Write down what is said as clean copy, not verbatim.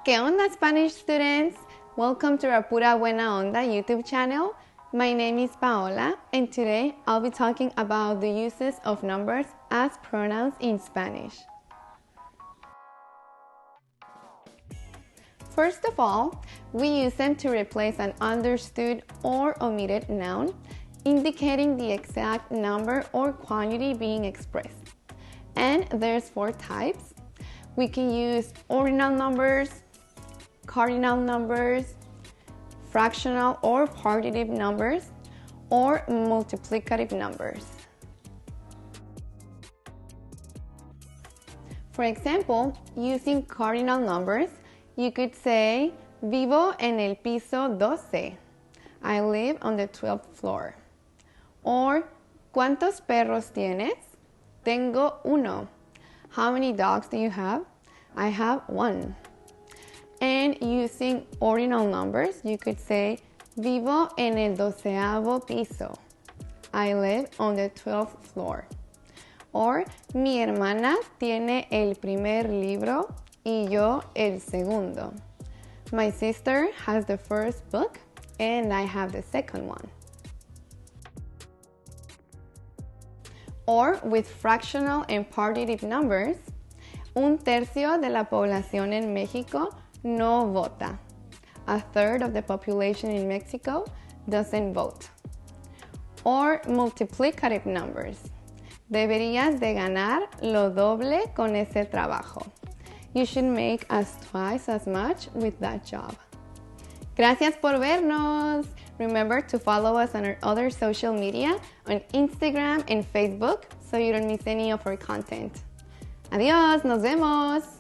¿Qué onda, Spanish students? Welcome to our Pura Buena Onda YouTube channel. My name is Paola, and today I'll be talking about the uses of numbers as pronouns in Spanish. First of all, we use them to replace an understood or omitted noun, indicating the exact number or quantity being expressed. And there's 4 types. We can use ordinal numbers, cardinal numbers, fractional or partitive numbers, or multiplicative numbers. For example, using cardinal numbers, you could say, vivo en el piso 12. I live on the 12th floor. Or, ¿cuántos perros tienes? Tengo uno. How many dogs do you have? I have 1. And using ordinal numbers, you could say, vivo en el 12avo piso. I live on the 12th floor. Or, mi hermana tiene el primer libro y yo el segundo. My sister has the first book and I have the second one. Or with fractional and partitive numbers, un tercio de la población en México no vota. A third of the population in Mexico doesn't vote. Or multiplicative numbers. Deberías de ganar lo doble con ese trabajo. You should make twice as much with that job. Gracias por vernos. Remember to follow us on our other social media on Instagram and Facebook so you don't miss any of our content. Adiós, nos vemos.